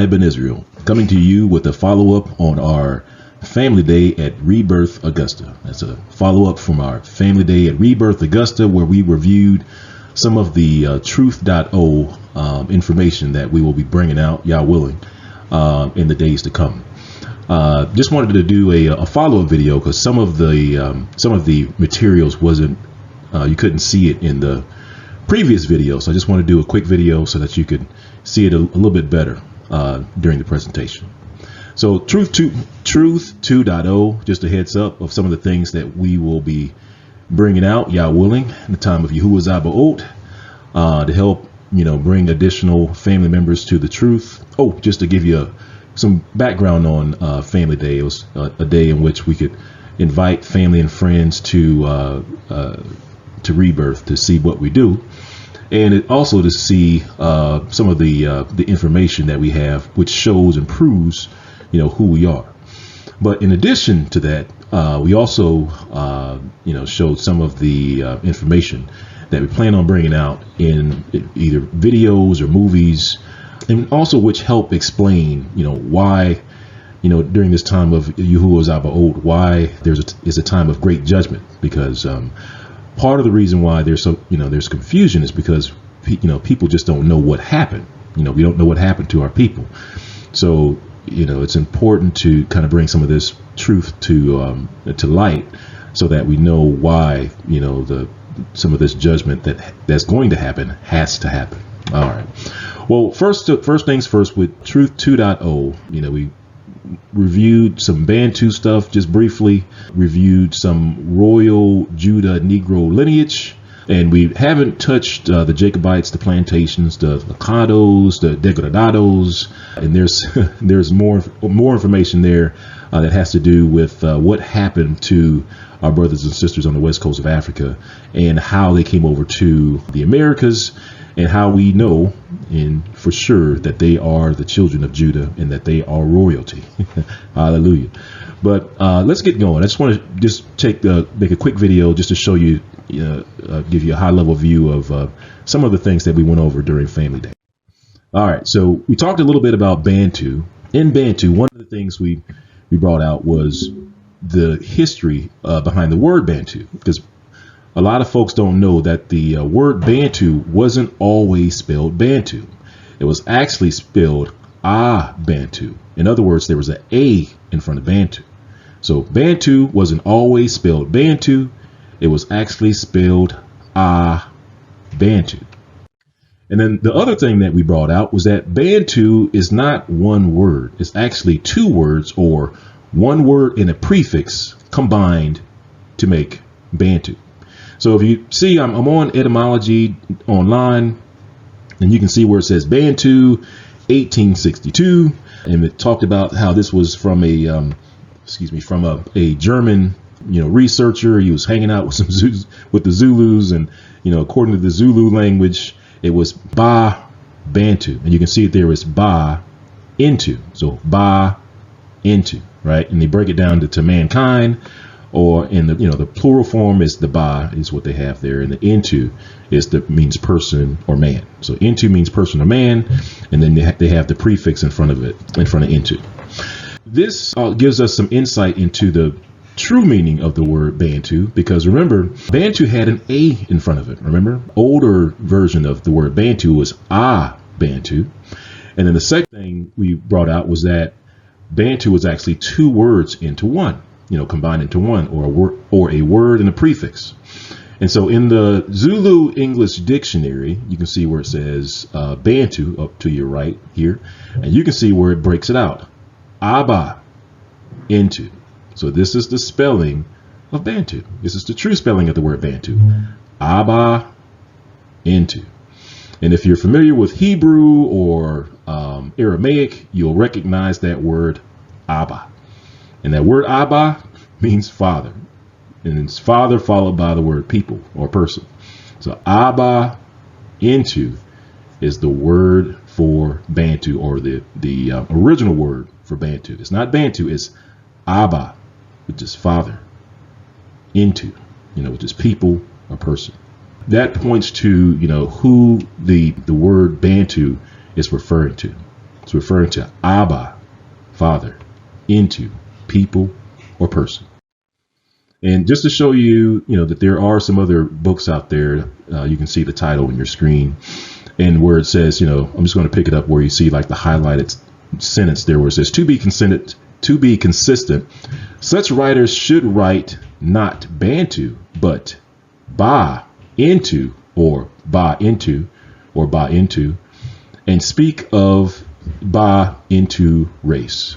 Ibn Israel, coming to you with a follow-up on our Family Day at Rebirth Augusta. That's a follow-up from our Family Day at Rebirth Augusta, where we reviewed some of the Truth.O information that we will be bringing out, Yah willing, in the days to come. Just wanted to do a follow-up video because some of the materials wasn't, you couldn't see it in the previous video. So I just want to do a quick video so that you could see it a little bit better during the presentation. So Truth 2.0, just a heads up of some of the things that we will be bringing out, Yah willing, in the time of Yahuwah Sabaoth, to help, bring additional family members to the truth. Oh, just to give you some background on Family Day. It was a day in which we could invite family and friends to Rebirth to see what we do, and also to see some of the information that we have, which shows and proves, who we are. But in addition to that, we also, showed some of the information that we plan on bringing out in either videos or movies, and also which help explain, why, during this time of Yahuwah Sabaoth, why is a time of great judgment. Because part of the reason why there's confusion is because people just don't know what happened. We don't know what happened to our people. So it's important to kind of bring some of this truth to light, so that we know why some of this judgment that's going to happen has to happen. All right. Well, first things first, with Truth 2.0, we reviewed some Bantu stuff just briefly, reviewed some Royal Judah Negro lineage, and we haven't touched the Jacobites, the plantations, the Lacados, the Degradados, and there's more information there that has to do with what happened to our brothers and sisters on the west coast of Africa, and how they came over to the Americas, and how we know for sure that they are the children of Judah and that they are royalty. Hallelujah. But let's get going. I just want to make a quick video just to show you, give you a high level view of some of the things that we went over during Family Day. All right, so we talked a little bit about Bantu. In Bantu, one of the things we brought out was the history behind the word Bantu, because a lot of folks don't know that the word Bantu wasn't always spelled Bantu. It was actually spelled Bantu. In other words, there was an A in front of Bantu. So Bantu wasn't always spelled Bantu. It was actually spelled Bantu. And then the other thing that we brought out was that Bantu is not one word. It's actually two words, or one word and a prefix combined to make Bantu. So if you see, I'm on Etymology Online, and you can see where it says Bantu 1862, and it talked about how this was from a German researcher. He was hanging out with the Zulus, and according to the Zulu language, it was Bantu, and you can see it there is into. So into, right? And they break it down to mankind. Or in the plural form is the ba is what they have there, and the into means person or man. So into means person or man, and then they have the prefix in front of into. This gives us some insight into the true meaning of the word Bantu, because remember, Bantu had an A in front of it. Remember, older version of the word Bantu was Bantu, and then the second thing we brought out was that Bantu was actually two words into one. Combined into one, or a word and a prefix. And so in the Zulu English dictionary, you can see where it says Bantu up to your right here, and you can see where it breaks it out. Aba, into. So this is the spelling of Bantu. This is the true spelling of the word Bantu. Aba, into. And if you're familiar with Hebrew or Aramaic, you'll recognize that word Abba. And that word Abba means father. And it's father followed by the word people or person. So Abba, into, is the word for Bantu, or the original word for Bantu. It's not Bantu, it's Abba, which is father. Into, which is people or person. That points to, who the word Bantu is referring to. It's referring to Abba, Father, into, people, or person. And just to show you, that there are some other books out there, you can see the title on your screen, and where it says, I'm just going to pick it up where you see like the highlighted sentence there where it says, to be consistent, such writers should write not Bantu, but Ba into, or Ba into, or Ba into, and speak of Ba into race.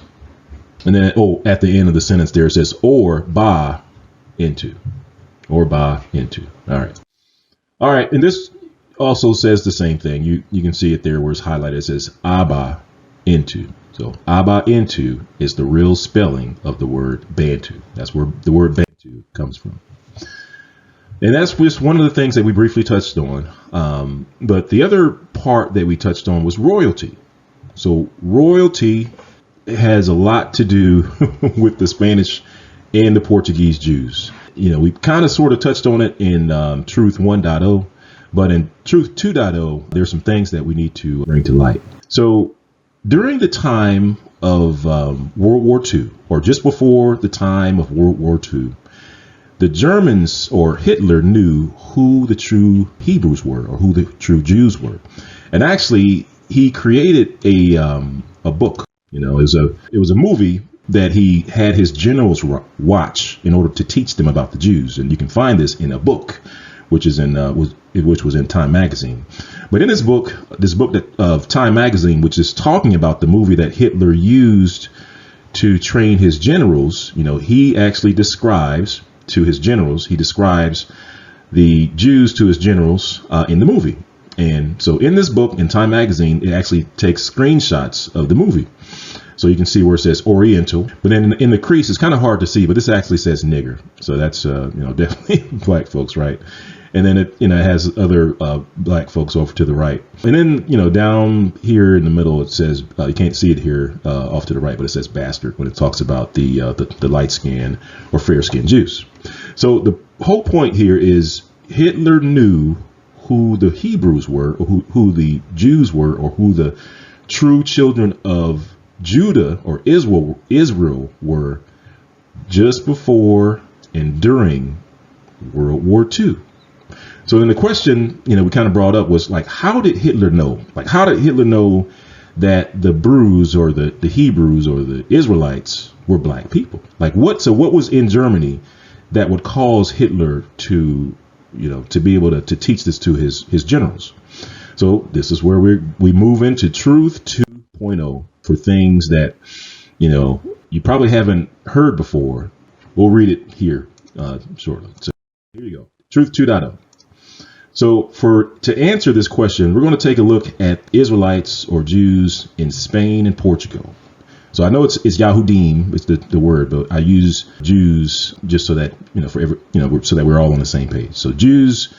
And then, at the end of the sentence there it says, or Ba into, or Ba into. All right. And this also says the same thing. You can see it there where it's highlighted. It says Abba into. So Abba into is the real spelling of the word Bantu. That's where the word Bantu comes from. And that's just one of the things that we briefly touched on. But the other part that we touched on was royalty. So royalty has a lot to do with the Spanish and the Portuguese Jews. We kind of sort of touched on it in Truth 1.0, but in Truth 2.0, there's some things that we need to bring to light. So during the time of World War II, or just before the time of World War II, the Germans, or Hitler, knew who the true Hebrews were, or who the true Jews were. And actually, he created a book. It was a movie that he had his generals watch in order to teach them about the Jews. And you can find this in a book, which was in Time magazine. But in this book of Time magazine, which is talking about the movie that Hitler used to train his generals, he actually describes to his generals, he describes the Jews to his generals in the movie. And so in this book, in Time magazine, it actually takes screenshots of the movie. So you can see where it says Oriental, but then in the crease, it's kind of hard to see, but this actually says nigger. So that's, definitely black folks, right? And then it has other black folks over to the right. And then, down here in the middle, it says, you can't see it here off to the right, but it says bastard when it talks about the light skin or fair skinned Jews. So the whole point here is Hitler knew who the Hebrews were, or who the Jews were, or who the true children of Judah or Israel were just before and during World War II. So then the question, we kind of brought up was like, how did Hitler know? Like, how did Hitler know that the Brews or the Hebrews or the Israelites were black people? Like what was in Germany that would cause Hitler to be able to teach this to his generals? So this is where we move into Truth 2.0 for things that, you probably haven't heard before. We'll read it here shortly. So here you go. Truth 2.0. So to answer this question, we're going to take a look at Israelites or Jews in Spain and Portugal. So I know it's Yahudim, it's the word, but I use Jews just so that, so that we're all on the same page. So Jews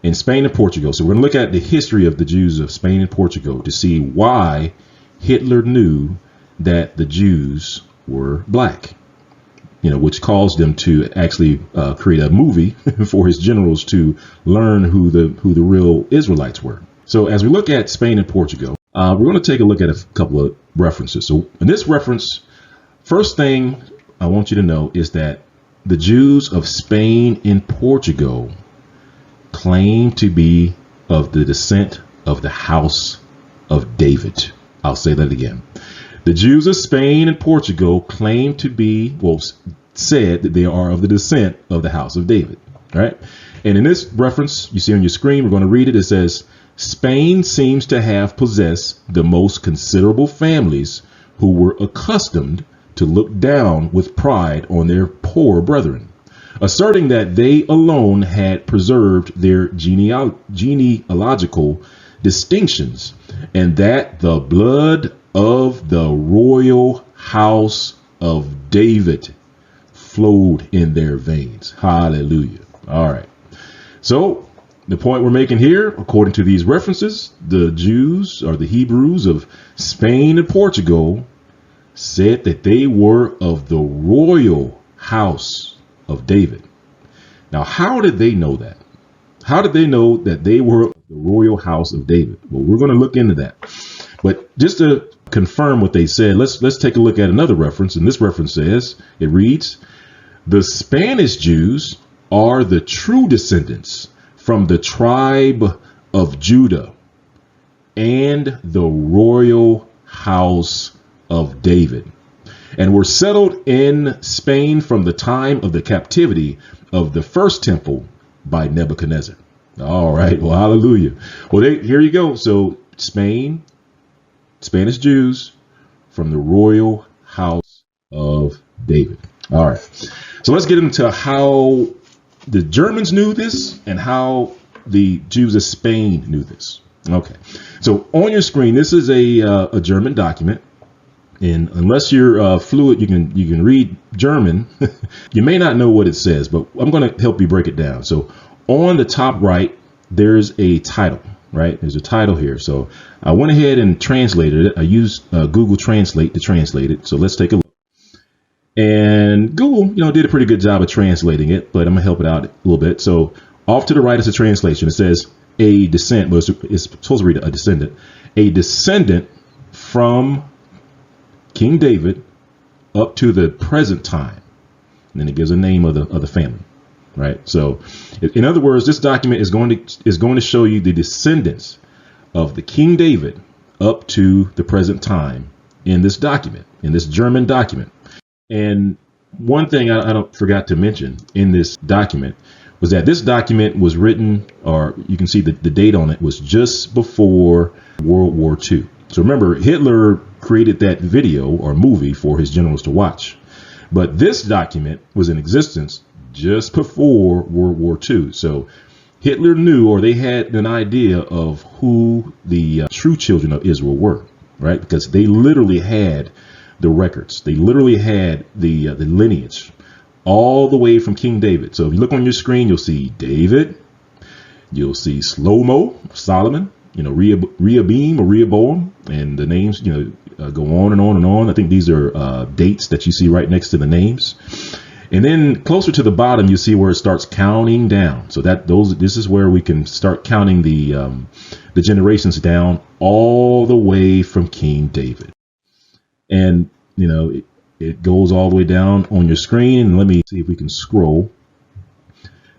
in Spain and Portugal. So we're going to look at the history of the Jews of Spain and Portugal to see why Hitler knew that the Jews were black, which caused them to actually create a movie for his generals to learn who the real Israelites were. So as we look at Spain and Portugal, we're going to take a look at a couple of references. So in this reference, first thing I want you to know is that the Jews of Spain and Portugal claim to be of the descent of the house of David. I'll say that again. The Jews of Spain and Portugal claim to be, said that they are of the descent of the house of David. All right. And in this reference you see on your screen, we're going to read it. It says, Spain seems to have possessed the most considerable families who were accustomed to look down with pride on their poor brethren, asserting that they alone had preserved their genealogical distinctions, and that the blood of the royal house of David flowed in their veins. Hallelujah. All right. So the point we're making here, according to these references, the Jews or the Hebrews of Spain and Portugal said that they were of the royal house of David. Now, how did they know that? How did they know that they were the royal house of David? Well, we're going to look into that. But just to confirm what they said, let's take a look at another reference. And this reference says, it reads, the Spanish Jews are the true descendants from the tribe of Judah and the royal house of David, and were settled in Spain from the time of the captivity of the first temple by Nebuchadnezzar. All right. Well, hallelujah. Well, here you go. So Spain, Spanish Jews from the royal house of David. All right. So let's get into how the Germans knew this and how the Jews of Spain knew this. Okay. So on your screen, this is a German document. And unless you're fluent, you can read German. You may not know what it says, but I'm going to help you break it down. So on the top right, there's a title, right? There's a title here. So I went ahead and translated it. I used Google Translate to translate it. So let's take a look. And Google, did a pretty good job of translating it, but I'm gonna help it out a little bit. So off to the right is a translation. It says a descent, but it's supposed to read a descendant from King David up to the present time. And then it gives a name of the family, right? So in other words, this document is going to show you the descendants of the King David up to the present time in this document, in this German document. And one thing I forgot to mention in this document was that this document was written, or you can see the date on it, was just before World War II. So remember, Hitler created that video or movie for his generals to watch. But this document was in existence just before World War II. So Hitler knew, or they had an idea of who the true children of Israel were, right? Because they literally had the records. They literally had the lineage all the way from King David. So if you look on your screen, you'll see David, you'll see Solomon, Rehoboam or Rehoboam, and the names, go on and on and on. I think these are dates that you see right next to the names. And then closer to the bottom, you see where it starts counting down. So this is where we can start counting the generations down all the way from King David. And, it goes all the way down on your screen. And let me see if we can scroll.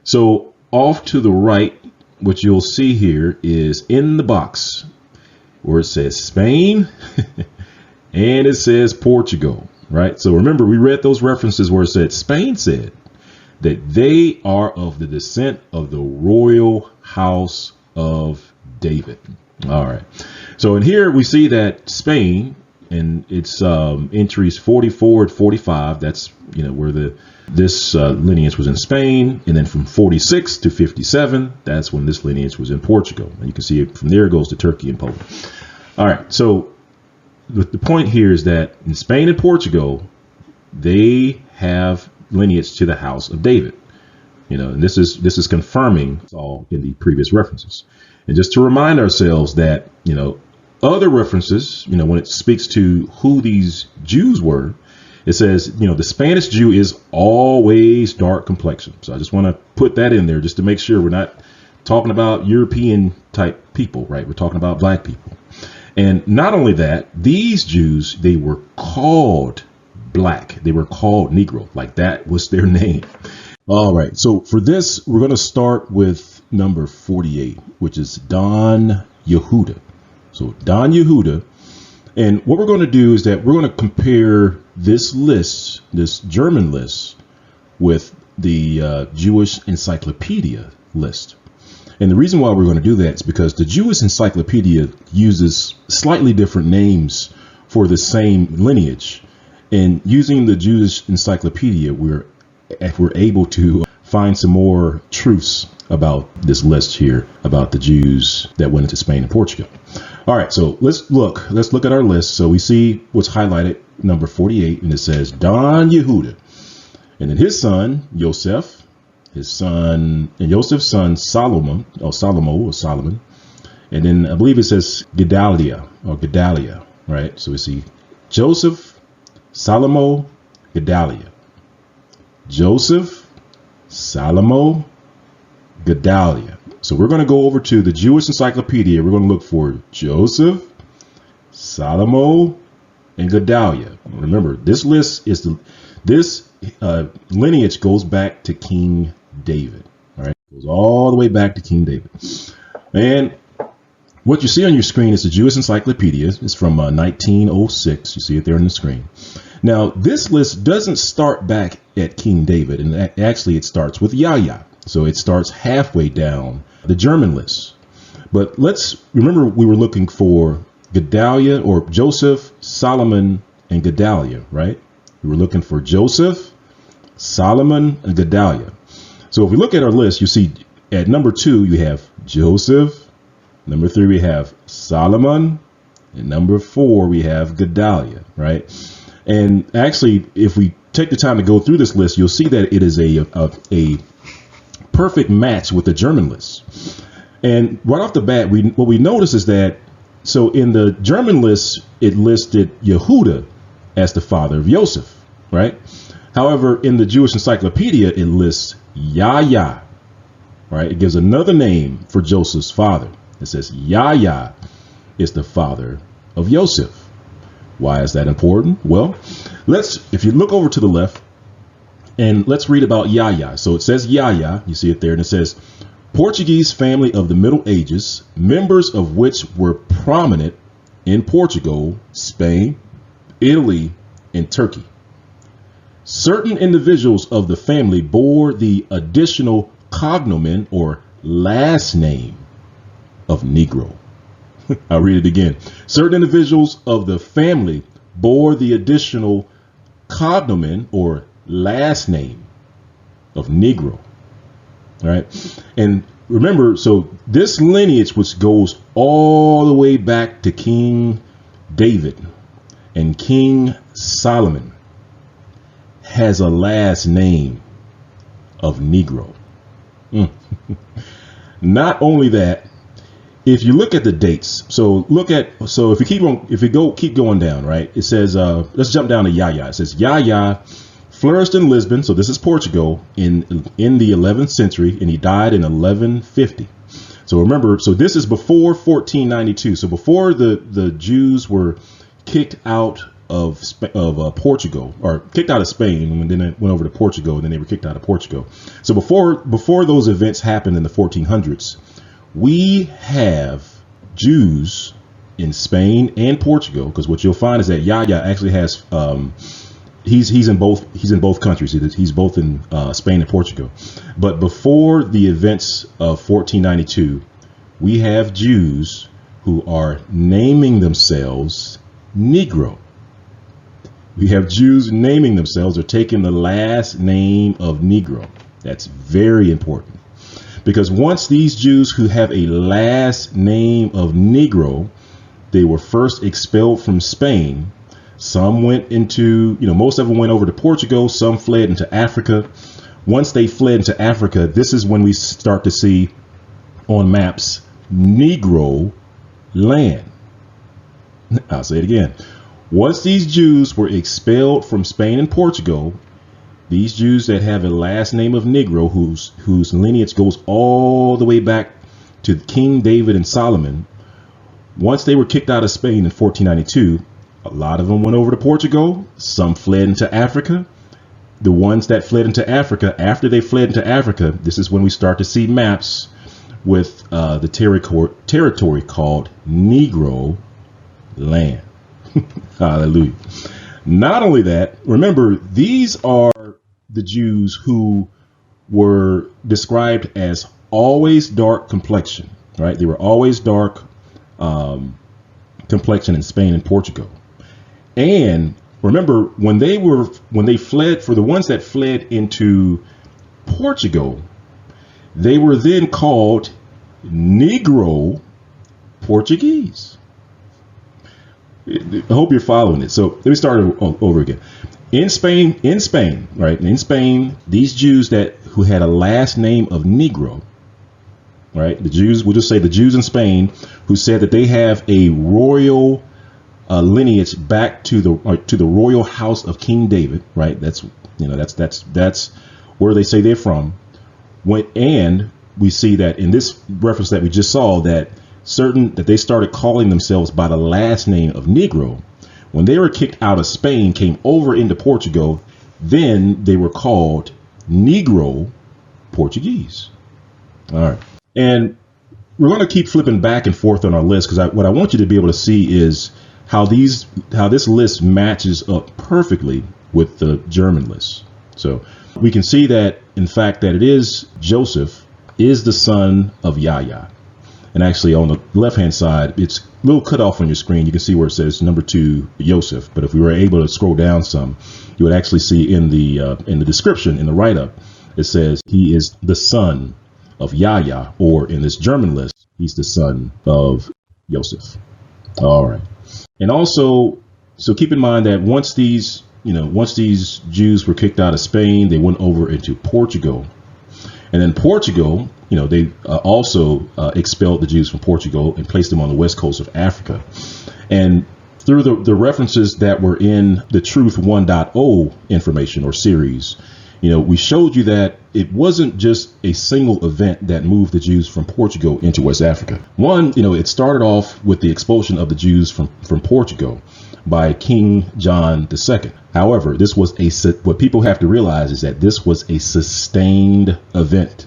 So off to the right, what you'll see here is in the box where it says Spain and it says Portugal, right? So remember, we read those references where it said Spain said that they are of the descent of the royal house of David. All right. So in here we see that Spain, and it's entries 44 and 45. That's where this lineage was in Spain, and then from 46 to 57, that's when this lineage was in Portugal. And you can see it from there, it goes to Turkey and Poland. All right, so the point here is that in Spain and Portugal, they have lineage to the house of David. And this is confirming all in the previous references. And just to remind ourselves that other references, when it speaks to who these Jews were, it says, the Spanish Jew is always dark complexion. So I just want to put that in there just to make sure we're not talking about European type people, right? We're talking about black people. And not only that, these Jews, they were called black. They were called Negro, like that was their name. All right. So for this, we're going to start with number 48, which is Dan Yehuda. So Dan Yehuda. And what we're going to do is that we're going to compare this list, this German list, with the Jewish Encyclopedia list. And the reason why we're going to do that is because the Jewish Encyclopedia uses slightly different names for the same lineage. And using the Jewish Encyclopedia, we're able to find some more truths about this list here, about the Jews that went into Spain and Portugal. All right, so let's look at our list. So we see what's highlighted, number 48, and it says Dan Yehuda. And then his son, Yosef, and Joseph's son, Solomon. And then I believe it says Gedalia, right? So we see Joseph, Salomo, Gedalia. Joseph, Salomo, Gedalia. So we're going to go over to the Jewish Encyclopedia. We're going to look for Joseph, Salomo, and Gedaliah. Remember, this list is this lineage goes back to King David. All right, goes all the way back to King David. And what you see on your screen is the Jewish Encyclopedia. It's from 1906. You see it there on the screen. Now, this list doesn't start back at King David, and actually it starts with Yahya. So it starts halfway down the German list. But let's remember we were looking for Gedaliah or Joseph, Solomon, and Gedaliah, right? We were looking for Joseph, Solomon, and Gedaliah. So if we look at our list, you see at number 2, you have Joseph. Number 3, we have Solomon. And number 4, we have Gedaliah, right? And actually, if we take the time to go through this list, you'll see that it is a perfect match with the German list. And right off the bat, what we notice is that, so in the German list, it listed Yehuda as the father of Joseph, right? However, in the Jewish Encyclopedia, it lists Yahya, right? It gives another name for Joseph's father. It says Yahya is the father of Joseph. Why is that important? Well, if you look over to the left and let's read about Yahya. So it says Yahya, you see it there, and it says, Portuguese family of the Middle Ages, members of which were prominent in Portugal, Spain, Italy, and Turkey. Certain individuals of the family bore the additional cognomen or last name of Negro. I'll read it again. Certain individuals of the family bore the additional cognomen or last name of Negro. All right. And remember, so this lineage, which goes all the way back to King David and King Solomon, has a last name of Negro. Not only that, if you look at the dates, so if you keep going down, right? It says, let's jump down to Yahya. It says Yahya flourished in Lisbon, so this is Portugal, in the 11th century, and he died in 1150. So remember, so this is before 1492. So before the Jews were kicked out of Portugal, or kicked out of Spain, and then they went over to Portugal, and then they were kicked out of Portugal. So before those events happened in the 1400s, we have Jews in Spain and Portugal, because what you'll find is that Yahya actually has he's in both countries. He's both in Spain and Portugal. But before the events of 1492, we have Jews who are naming themselves Negro. We have Jews naming themselves or taking the last name of Negro. That's very important, because once these Jews who have a last name of Negro, they were first expelled from Spain. Some went into, most of them went over to Portugal. Some fled into Africa. Once they fled into Africa, this is when we start to see on maps Negro land. I'll say it again. Once these Jews were expelled from Spain and Portugal, these Jews that have a last name of Negro, whose lineage goes all the way back to King David and Solomon, once they were kicked out of Spain in 1492, a lot of them went over to Portugal. Some fled into Africa. The ones that fled into Africa, after they fled into Africa, this is when we start to see maps with the territory called Negro land. Hallelujah. Not only that, remember, these are the Jews who were described as always dark complexion, right? They were always dark complexion in Spain and Portugal. And remember, when they fled, for the ones that fled into Portugal, they were then called Negro Portuguese. I hope you're following it. So let me start over again. In Spain, right? In Spain, these Jews who had a last name of Negro, right? The Jews, we'll just say the Jews in Spain who said that they have a royal lineage back to the royal house of King David, right? That's where they say they're from. And we see that in this reference that we just saw, that certain that they started calling themselves by the last name of Negro. When they were kicked out of Spain, came over into Portugal, then they were called Negro Portuguese. All right. And we're going to keep flipping back and forth on our list because what I want you to be able to see is how this list matches up perfectly with the German list. So we can see that, in fact, that it is Joseph is the son of Yahya. And actually on the left-hand side, it's a little cut off on your screen. You can see where it says number 2, Joseph. But if we were able to scroll down some, you would actually see in the description, in the write-up, it says he is the son of Yahya, or in this German list, he's the son of Joseph. All right. And also, so keep in mind that once these Jews were kicked out of Spain, they went over into Portugal. And then Portugal, they also expelled the Jews from Portugal and placed them on the west coast of Africa. And through the references that were in the Truth 1.0 information or series, we showed you that it wasn't just a single event that moved the Jews from Portugal into West Africa. One, it started off with the expulsion of the Jews from Portugal by King John II. However, what people have to realize is that this was a sustained event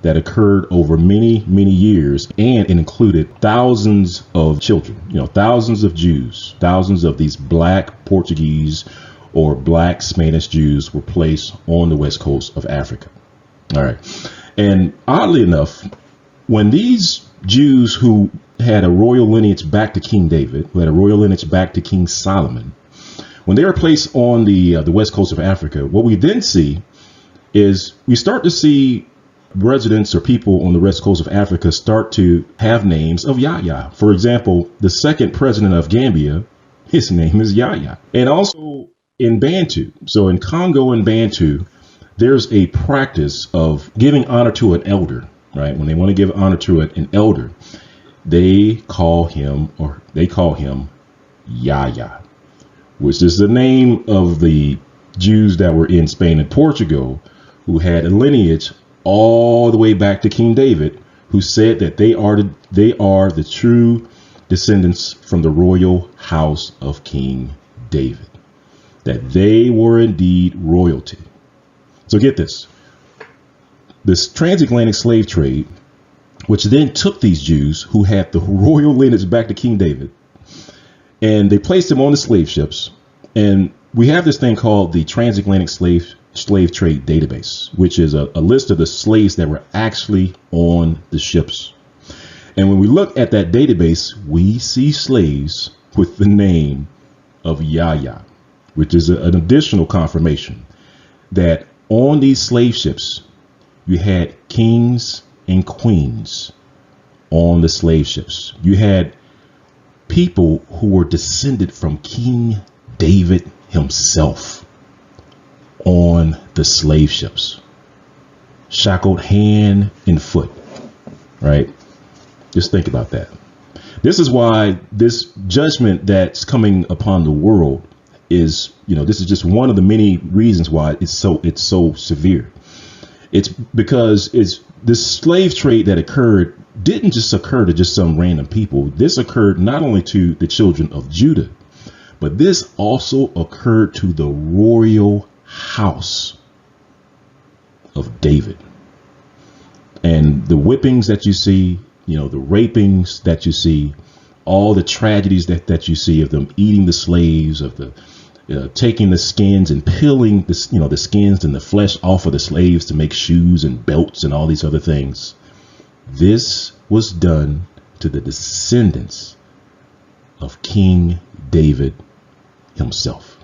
that occurred over many, many years, and it included thousands of children, thousands of Jews, thousands of these black Portuguese or black Spanish Jews were placed on the west coast of Africa. All right. And oddly enough, when these Jews who had a royal lineage back to King David, who had a royal lineage back to King Solomon, when they were placed on the west coast of Africa, what we then see is we start to see residents or people on the west coast of Africa start to have names of Yahya. For example, the second president of Gambia, his name is Yahya. And also in Bantu, so in Congo and Bantu, there's a practice of giving honor to an elder, right? When they want to give honor to an elder, they call him Yahya, which is the name of the Jews that were in Spain and Portugal who had a lineage all the way back to King David, who said that they are the true descendants from the royal house of King David, that they were indeed royalty. So get this transatlantic slave trade, which then took these Jews who had the royal lineage back to King David, and they placed them on the slave ships. And we have this thing called the Transatlantic Slave Trade Database, which is a list of the slaves that were actually on the ships. And when we look at that database, we see slaves with the name of Yahya, which is an additional confirmation that on these slave ships, you had kings and queens on the slave ships. You had people who were descended from King David himself on the slave ships, shackled hand and foot, right? Just think about that. This is why this judgment that's coming upon the world is, this is just one of the many reasons why it's so severe. It's because this slave trade that occurred didn't just occur to just some random people. This occurred not only to the children of Judah, but this also occurred to the royal house of David. And the whippings that you see, the rapings that you see, all the tragedies that you see of them eating the slaves, of the taking the skins and peeling the skins and the flesh off of the slaves to make shoes and belts and all these other things. This was done to the descendants of King David himself.